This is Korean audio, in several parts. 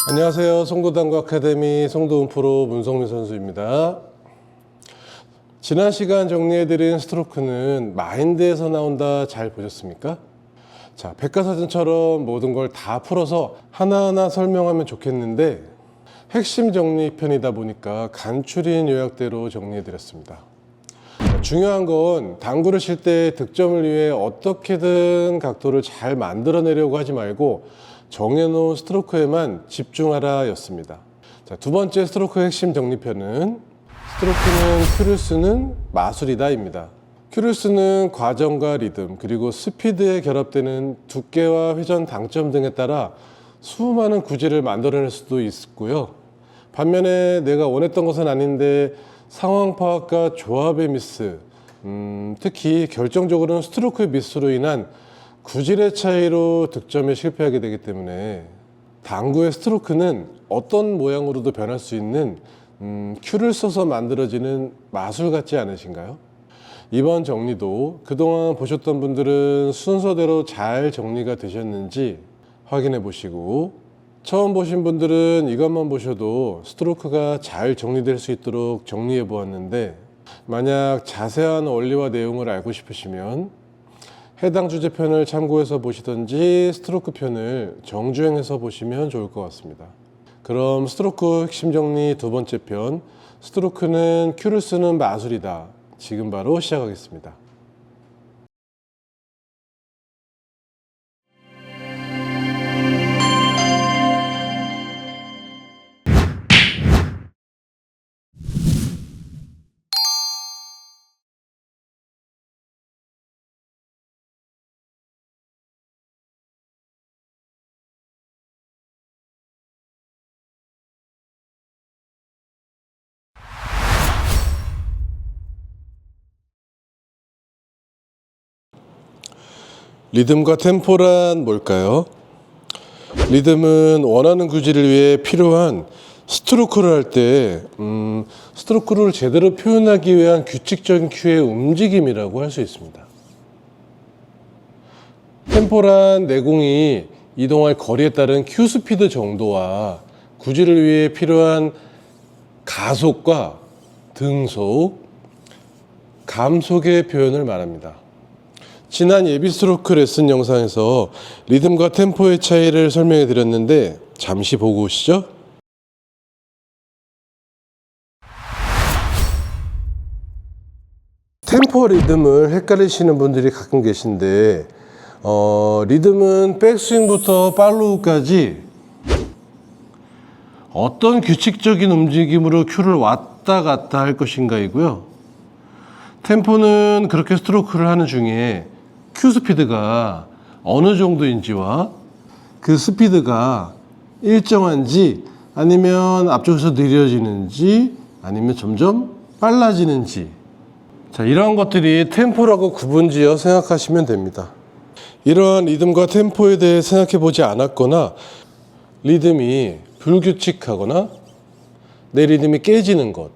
안녕하세요. 송도당구 아카데미 송도훈 프로 문성민 선수입니다. 지난 시간 정리해드린 스트로크는 마인드에서 나온다 잘 보셨습니까? 자, 백과사전처럼 모든 걸 다 풀어서 하나하나 설명하면 좋겠는데 핵심 정리편이다 보니까 간추린 요약대로 정리해드렸습니다. 중요한 건 당구를 칠 때 득점을 위해 어떻게든 각도를 잘 만들어내려고 하지 말고 정해놓은 스트로크에만 집중하라 였습니다. 자, 두 번째 스트로크 핵심 정리편은 스트로크는 큐를 쓰는 마술이다 입니다. 큐를 쓰는 과정과 리듬 그리고 스피드에 결합되는 두께와 회전 당점 등에 따라 수많은 구질을 만들어낼 수도 있고요. 반면에 내가 원했던 것은 아닌데 상황 파악과 조합의 미스, 특히 결정적으로는 스트로크의 미스로 인한 구질의 차이로 득점에 실패하게 되기 때문에 당구의 스트로크는 어떤 모양으로도 변할 수 있는 큐를 써서 만들어지는 마술 같지 않으신가요? 이번 정리도 그동안 보셨던 분들은 순서대로 잘 정리가 되셨는지 확인해 보시고 처음 보신 분들은 이것만 보셔도 스트로크가 잘 정리될 수 있도록 정리해 보았는데 만약 자세한 원리와 내용을 알고 싶으시면 해당 주제편을 참고해서 보시든지 스트로크 편을 정주행해서 보시면 좋을 것 같습니다. 그럼 스트로크 핵심 정리 두 번째 편, 스트로크는 큐를 쓰는 마술이다. 지금 바로 시작하겠습니다. 리듬과 템포란 뭘까요? 리듬은 원하는 구질을 위해 필요한 스트로크를 할 때 스트로크를 제대로 표현하기 위한 규칙적인 큐의 움직임이라고 할 수 있습니다. 템포란 내공이 이동할 거리에 따른 큐 스피드 정도와 구질을 위해 필요한 가속과 등속, 감속의 표현을 말합니다. 지난 예비 스트로크 레슨 영상에서 리듬과 템포의 차이를 설명해 드렸는데 잠시 보고 오시죠. 템포 리듬을 헷갈리시는 분들이 가끔 계신데 리듬은 백스윙부터 팔로우까지 어떤 규칙적인 움직임으로 큐를 왔다 갔다 할 것인가이고요. 템포는 그렇게 스트로크를 하는 중에 큐 스피드가 어느 정도인지와 그 스피드가 일정한지 아니면 앞쪽에서 느려지는지 아니면 점점 빨라지는지 자, 이러한 것들이 템포라고 구분지어 생각하시면 됩니다. 이러한 리듬과 템포에 대해 생각해 보지 않았거나 리듬이 불규칙하거나 내 리듬이 깨지는 것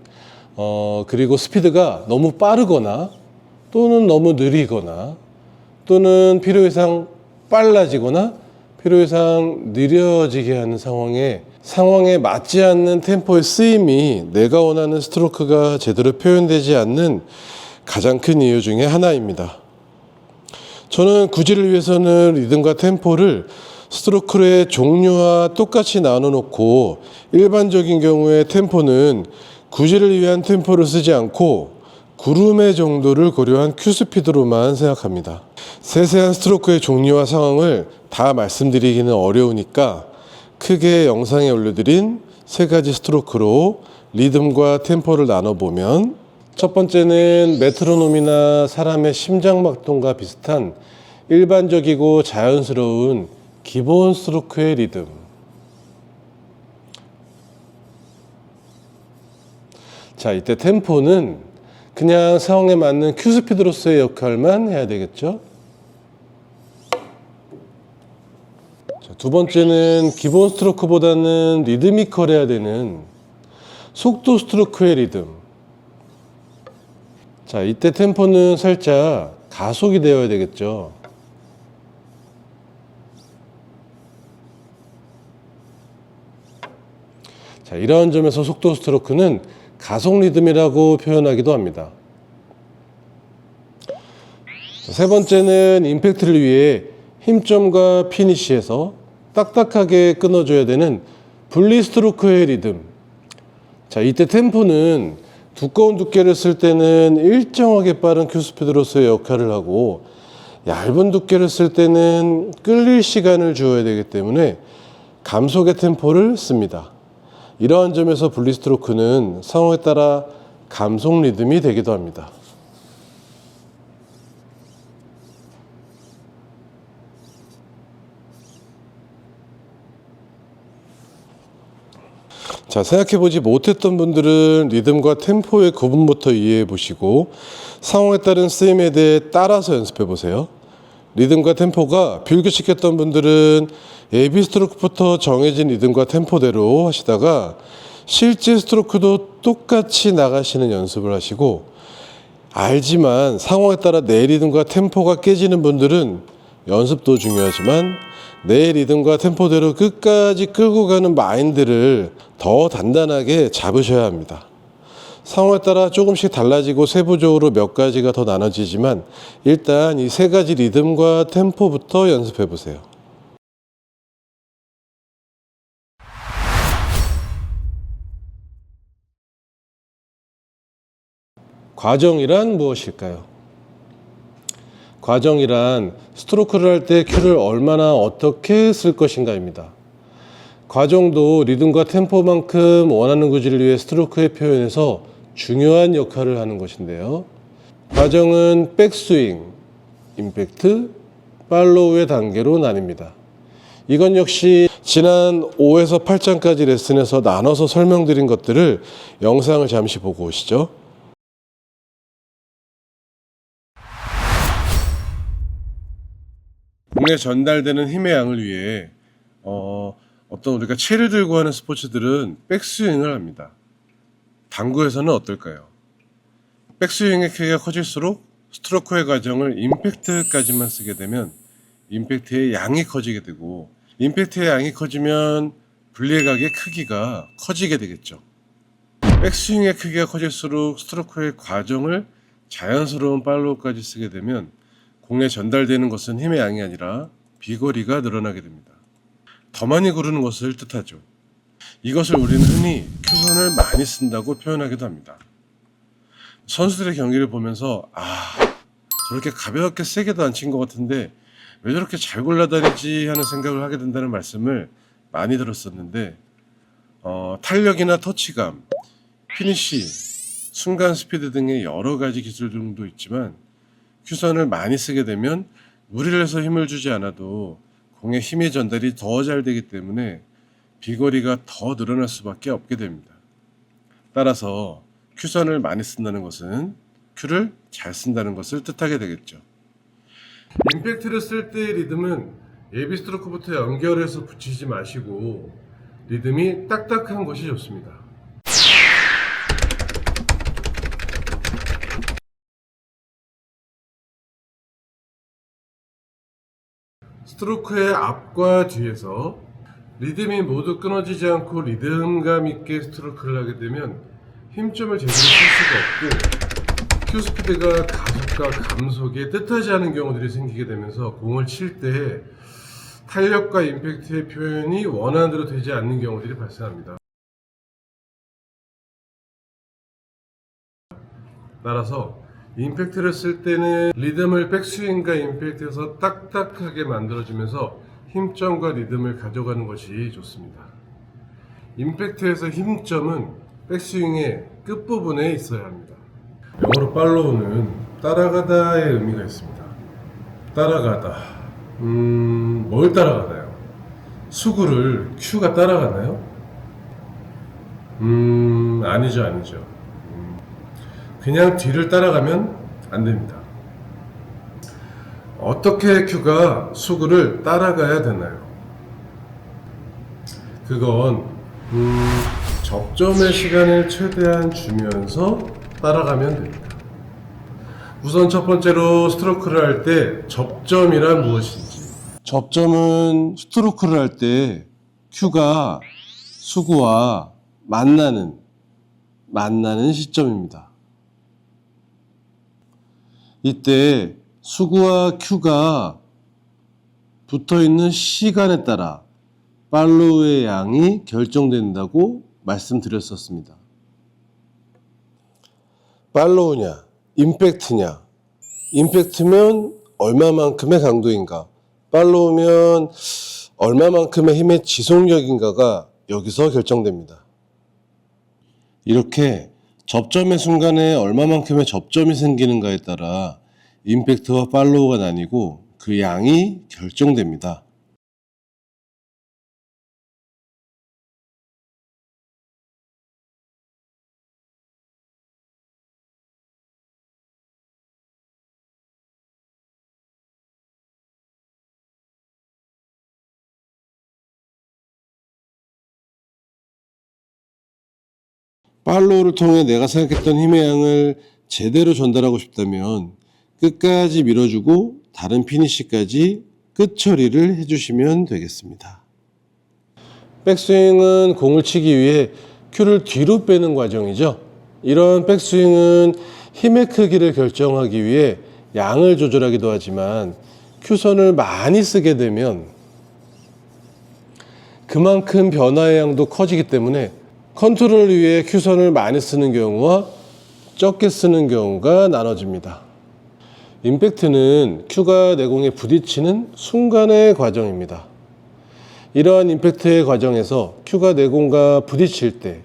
그리고 스피드가 너무 빠르거나 또는 너무 느리거나 또는 필요 이상 빨라지거나 필요 이상 느려지게 하는 상황에 맞지 않는 템포의 쓰임이 내가 원하는 스트로크가 제대로 표현되지 않는 가장 큰 이유 중에 하나입니다. 저는 구질을 위해서는 리듬과 템포를 스트로크의 종류와 똑같이 나눠 놓고 일반적인 경우에 템포는 구질을 위한 템포를 쓰지 않고 구름의 정도를 고려한 큐 스피드로만 생각합니다. 세세한 스트로크의 종류와 상황을 다 말씀드리기는 어려우니까 크게 영상에 올려드린 세 가지 스트로크로 리듬과 템포를 나눠보면 첫 번째는 메트로놈이나 사람의 심장박동과 비슷한 일반적이고 자연스러운 기본 스트로크의 리듬. 자, 이때 템포는 그냥 상황에 맞는 큐 스피드로서의 역할만 해야 되겠죠. 자, 두 번째는 기본 스트로크보다는 리드미컬해야 되는 속도 스트로크의 리듬. 자, 이때 템포는 살짝 가속이 되어야 되겠죠. 자, 이러한 점에서 속도 스트로크는 가속 리듬이라고 표현하기도 합니다. 자, 세 번째는 임팩트를 위해 힘점과 피니쉬에서 딱딱하게 끊어줘야 되는 분리 스트로크의 리듬. 자, 이때 템포는 두꺼운 두께를 쓸 때는 일정하게 빠른 큐 스피드로서의 역할을 하고, 얇은 두께를 쓸 때는 끌릴 시간을 주어야 되기 때문에 감속의 템포를 씁니다. 이러한 점에서 분리 스트로크는 상황에 따라 감속 리듬이 되기도 합니다. 자, 생각해보지 못했던 분들은 리듬과 템포의 구분부터 이해해 보시고 상황에 따른 쓰임에 대해 따라서 연습해 보세요. 리듬과 템포가 불규칙했던 분들은 AB 스트로크부터 정해진 리듬과 템포대로 하시다가 실제 스트로크도 똑같이 나가시는 연습을 하시고, 알지만 상황에 따라 내 리듬과 템포가 깨지는 분들은 연습도 중요하지만 내 리듬과 템포대로 끝까지 끌고 가는 마인드를 더 단단하게 잡으셔야 합니다. 상황에 따라 조금씩 달라지고 세부적으로 몇 가지가 더 나눠지지만 일단 이 세 가지 리듬과 템포부터 연습해 보세요. 과정이란 무엇일까요? 과정이란 스트로크를 할 때 큐를 얼마나 어떻게 쓸 것인가입니다. 과정도 리듬과 템포만큼 원하는 구질을 위해 스트로크의 표현에서 중요한 역할을 하는 것인데요. 과정은 백스윙, 임팩트, 팔로우의 단계로 나뉩니다. 이건 역시 지난 5에서 8장까지 레슨에서 나눠서 설명드린 것들을 영상을 잠시 보고 오시죠. 공에 전달되는 힘의 양을 위해 어떤 우리가 채를 들고 하는 스포츠들은 백스윙을 합니다. 당구에서는 어떨까요? 백스윙의 크기가 커질수록 스트로크의 과정을 임팩트까지만 쓰게 되면 임팩트의 양이 커지게 되고, 임팩트의 양이 커지면 분리각의 크기가 커지게 되겠죠. 백스윙의 크기가 커질수록 스트로크의 과정을 자연스러운 팔로우까지 쓰게 되면 공에 전달되는 것은 힘의 양이 아니라 비거리가 늘어나게 됩니다. 더 많이 구르는 것을 뜻하죠. 이것을 우리는 흔히 큐선을 많이 쓴다고 표현하기도 합니다. 선수들의 경기를 보면서 저렇게 가볍게 세게도 안 친 것 같은데 왜 저렇게 잘 굴러다니지 하는 생각을 하게 된다는 말씀을 많이 들었었는데, 탄력이나 터치감, 피니쉬, 순간 스피드 등의 여러 가지 기술 등도 있지만 큐선을 많이 쓰게 되면 무리를 해서 힘을 주지 않아도 공의 힘의 전달이 더 잘 되기 때문에 비거리가 더 늘어날 수밖에 없게 됩니다. 따라서 큐선을 많이 쓴다는 것은 큐를 잘 쓴다는 것을 뜻하게 되겠죠. 임팩트를 쓸 때의 리듬은 AB 스트로크부터 연결해서 붙이지 마시고 리듬이 딱딱한 것이 좋습니다. 스트로크의 앞과 뒤에서 리듬이 모두 끊어지지 않고 리듬감 있게 스트로크를 하게 되면 힘점을 제대로 쓸 수가 없고 큐 스피드가 가속과 감속에 뜻하지 않은 경우들이 생기게 되면서 공을 칠 때 탄력과 임팩트의 표현이 원하는 대로 되지 않는 경우들이 발생합니다. 따라서 임팩트를 쓸 때는 리듬을 백스윙과 임팩트에서 딱딱하게 만들어주면서 힘점과 리듬을 가져가는 것이 좋습니다. 임팩트에서 힘점은 백스윙의 끝부분에 있어야 합니다. 영어로 팔로우는 따라가다의 의미가 있습니다. 따라가다. 뭘 따라가나요? 수구를 큐가 따라가나요? 아니죠. 그냥 뒤를 따라가면 안 됩니다. 어떻게 큐가 수구를 따라가야 되나요? 그건 접점의 시간을 최대한 주면서 따라가면 됩니다. 우선 첫 번째로 스트로크를 할 때 접점이란 무엇인지. 접점은 스트로크를 할 때 큐가 수구와 만나는 시점입니다. 이때 수구와 큐가 붙어있는 시간에 따라 팔로우의 양이 결정된다고 말씀드렸었습니다. 팔로우냐, 임팩트냐, 임팩트면 얼마만큼의 강도인가, 팔로우면 얼마만큼의 힘의 지속력인가가 여기서 결정됩니다. 이렇게 접점의 순간에 얼마만큼의 접점이 생기는가에 따라 임팩트와 팔로우가 나뉘고 그 양이 결정됩니다. 팔로우를 통해 내가 생각했던 힘의 양을 제대로 전달하고 싶다면 끝까지 밀어주고 다른 피니시까지 끝 처리를 해주시면 되겠습니다. 백스윙은 공을 치기 위해 큐를 뒤로 빼는 과정이죠. 이런 백스윙은 힘의 크기를 결정하기 위해 양을 조절하기도 하지만 큐선을 많이 쓰게 되면 그만큼 변화의 양도 커지기 때문에 컨트롤을 위해 큐선을 많이 쓰는 경우와 적게 쓰는 경우가 나눠집니다. 임팩트는 큐가 내공에 부딪히는 순간의 과정입니다. 이러한 임팩트의 과정에서 큐가 내공과 부딪힐 때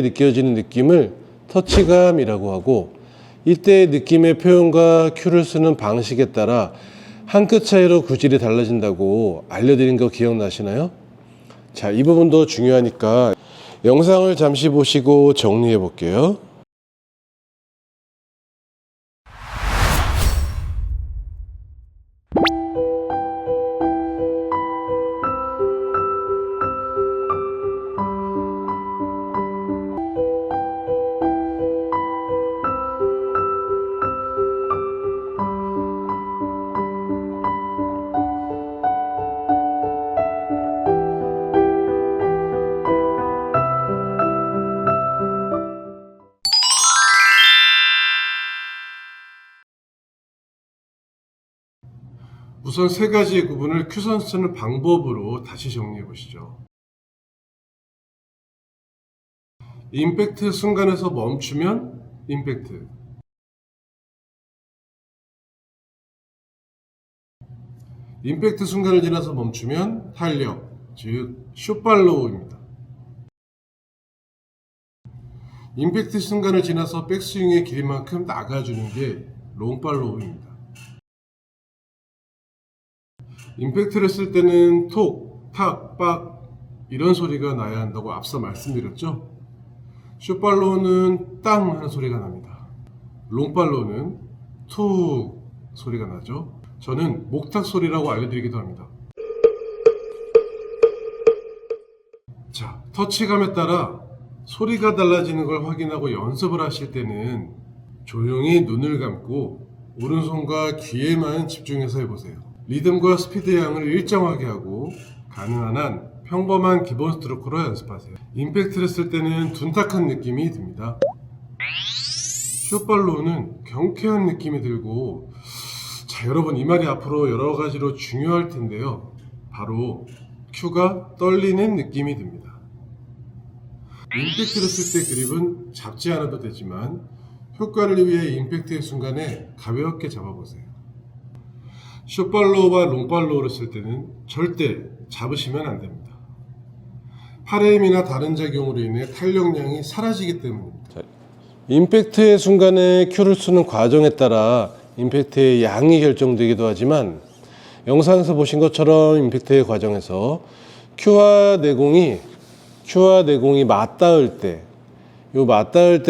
느껴지는 느낌을 터치감이라고 하고, 이때의 느낌의 표현과 큐를 쓰는 방식에 따라 한 끗 차이로 구질이 달라진다고 알려드린 거 기억나시나요? 자, 이 부분도 중요하니까 영상을 잠시 보시고 정리해 볼게요. 우선 세 가지의 구분을 큐선 쓰는 방법으로 다시 정리해 보시죠. 임팩트 순간에서 멈추면 임팩트, 임팩트 순간을 지나서 멈추면 탄력, 즉 숏팔로우입니다. 임팩트 순간을 지나서 백스윙의 길이만큼 나가주는 게 롱팔로우입니다. 임팩트를 쓸 때는 톡, 탁, 빡 이런 소리가 나야 한다고 앞서 말씀드렸죠. 숏팔로우는 땅 하는 소리가 납니다. 롱팔로우는 툭 소리가 나죠. 저는 목탁 소리라고 알려드리기도 합니다. 자, 터치감에 따라 소리가 달라지는 걸 확인하고 연습을 하실 때는 조용히 눈을 감고 오른손과 귀에만 집중해서 해보세요. 리듬과 스피드 양을 일정하게 하고 가능한 한 평범한 기본 스트로크로 연습하세요. 임팩트를 쓸 때는 둔탁한 느낌이 듭니다. 숏팔로우는 경쾌한 느낌이 들고, 자, 여러분 이 말이 앞으로 여러 가지로 중요할 텐데요. 바로 큐가 떨리는 느낌이 듭니다. 임팩트를 쓸 때 그립은 잡지 않아도 되지만 효과를 위해 임팩트의 순간에 가볍게 잡아보세요. 숏팔로우와 롱팔로우를 쓸 때는 절대 잡으시면 안 됩니다. 팔의 힘이나 다른 작용으로 인해 탄력량이 사라지기 때문입니다. 임팩트의 순간에 큐를 쓰는 과정에 따라 임팩트의 양이 결정되기도 하지만, 영상에서 보신 것처럼 임팩트의 과정에서 큐와 내공이 맞닿을 때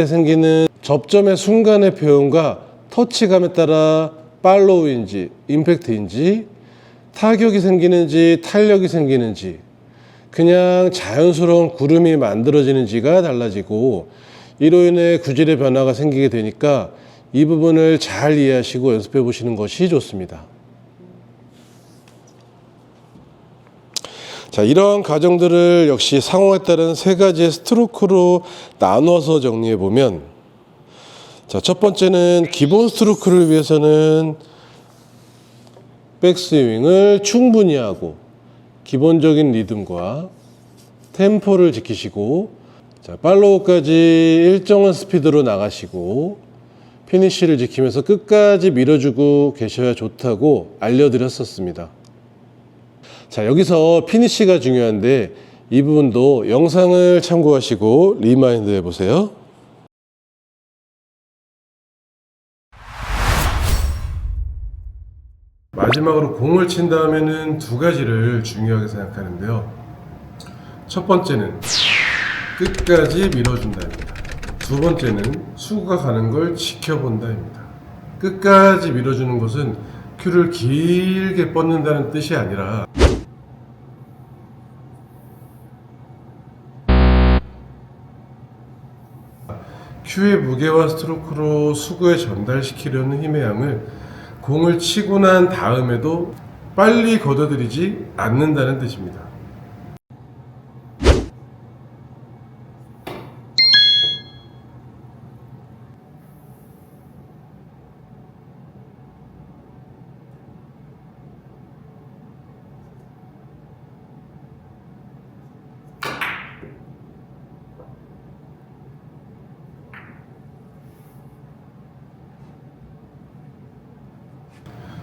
생기는 접점의 순간의 표현과 터치감에 따라 팔로우인지 임팩트인지, 타격이 생기는지 탄력이 생기는지, 그냥 자연스러운 구름이 만들어지는지가 달라지고, 이로 인해 구질의 변화가 생기게 되니까 이 부분을 잘 이해하시고 연습해 보시는 것이 좋습니다. 자, 이런 과정들을 역시 상호에 따른 세 가지의 스트로크로 나눠서 정리해 보면, 자, 첫 번째는 기본 스트로크를 위해서는 백스윙을 충분히 하고 기본적인 리듬과 템포를 지키시고, 자, 팔로우까지 일정한 스피드로 나가시고 피니쉬를 지키면서 끝까지 밀어주고 계셔야 좋다고 알려드렸었습니다. 자, 여기서 피니쉬가 중요한데 이 부분도 영상을 참고하시고 리마인드 해보세요. 마지막으로 공을 친 다음에는 두 가지를 중요하게 생각하는데요. 첫 번째는 끝까지 밀어준다입니다. 두 번째는 수구가 가는 걸 지켜본다입니다. 끝까지 밀어주는 것은 큐를 길게 뻗는다는 뜻이 아니라 큐의 무게와 스트로크로 수구에 전달시키려는 힘의 양을 공을 치고 난 다음에도 빨리 걷어들이지 않는다는 뜻입니다.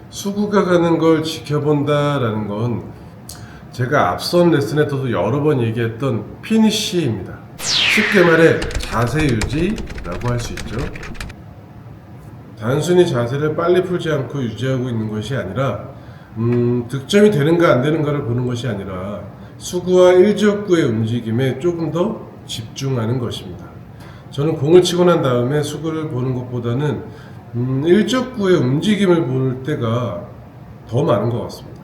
수구가 가는 걸 지켜본다라는 건 제가 앞선 레슨에서도 여러 번 얘기했던 피니쉬입니다. 쉽게 말해 자세 유지라고 할 수 있죠. 단순히 자세를 빨리 풀지 않고 유지하고 있는 것이 아니라 득점이 되는가 안 되는가를 보는 것이 아니라 수구와 일적구의 움직임에 조금 더 집중하는 것입니다. 저는 공을 치고 난 다음에 수구를 보는 것보다는 일적구의 움직임을 볼 때가 더 많은 것 같습니다.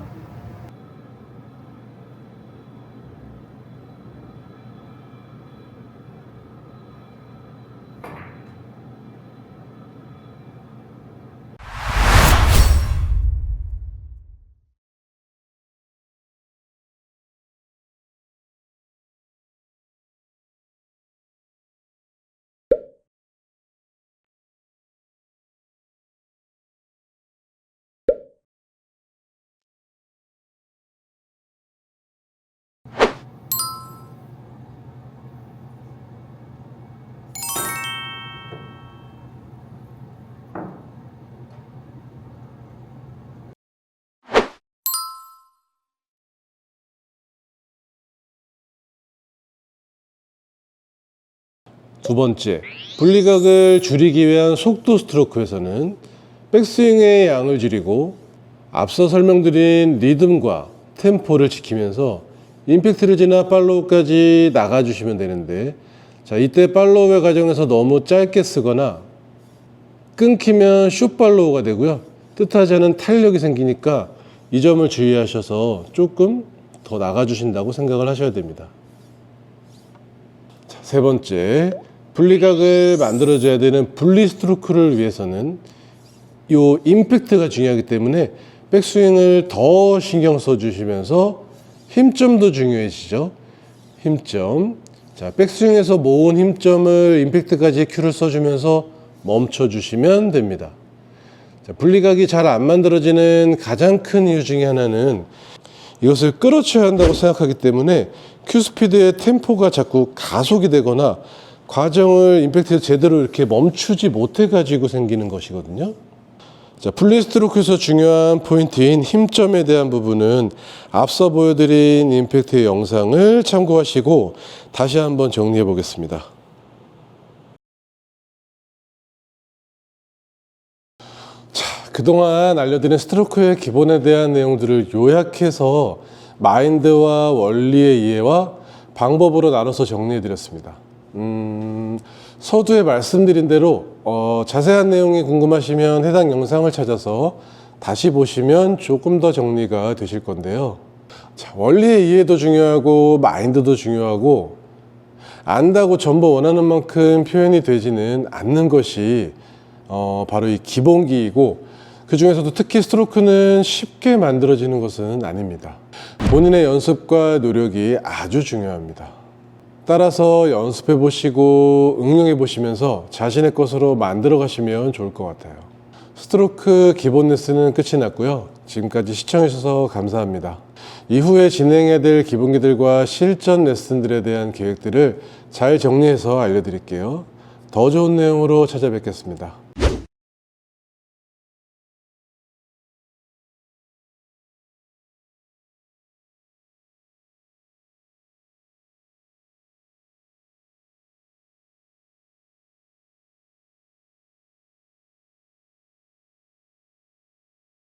두 번째, 분리각을 줄이기 위한 속도 스트로크에서는 백스윙의 양을 줄이고 앞서 설명드린 리듬과 템포를 지키면서 임팩트를 지나 팔로우까지 나가주시면 되는데, 자, 이때 팔로우의 과정에서 너무 짧게 쓰거나 끊기면 숏 팔로우가 되고요. 뜻하지 않은 탄력이 생기니까 이 점을 주의하셔서 조금 더 나가주신다고 생각을 하셔야 됩니다. 자, 세 번째, 분리각을 만들어줘야 되는 분리 스트로크를 위해서는 이 임팩트가 중요하기 때문에 백스윙을 더 신경 써주시면서 힘점도 중요해지죠. 힘점. 자, 백스윙에서 모은 힘점을 임팩트까지 큐를 써주면서 멈춰주시면 됩니다. 자, 분리각이 잘 안 만들어지는 가장 큰 이유 중에 하나는 이것을 끌어쳐야 한다고 생각하기 때문에 큐 스피드의 템포가 자꾸 가속이 되거나 과정을 임팩트에서 제대로 이렇게 멈추지 못해 가지고 생기는 것이거든요. 자, 분리 스트로크에서 중요한 포인트인 힘점에 대한 부분은 앞서 보여드린 임팩트의 영상을 참고하시고 다시 한번 정리해 보겠습니다. 자, 그동안 알려드린 스트로크의 기본에 대한 내용들을 요약해서 마인드와 원리의 이해와 방법으로 나눠서 정리해 드렸습니다. 서두에 말씀드린 대로 자세한 내용이 궁금하시면 해당 영상을 찾아서 다시 보시면 조금 더 정리가 되실 건데요. 자, 원리의 이해도 중요하고 마인드도 중요하고 안다고 전부 원하는 만큼 표현이 되지는 않는 것이 바로 이 기본기이고, 그 중에서도 특히 스트로크는 쉽게 만들어지는 것은 아닙니다. 본인의 연습과 노력이 아주 중요합니다. 따라서 연습해 보시고 응용해 보시면서 자신의 것으로 만들어 가시면 좋을 것 같아요. 스트로크 기본 레슨은 끝이 났고요. 지금까지 시청해 주셔서 감사합니다. 이후에 진행해야 될 기본기들과 실전 레슨들에 대한 계획들을 잘 정리해서 알려드릴게요. 더 좋은 내용으로 찾아뵙겠습니다.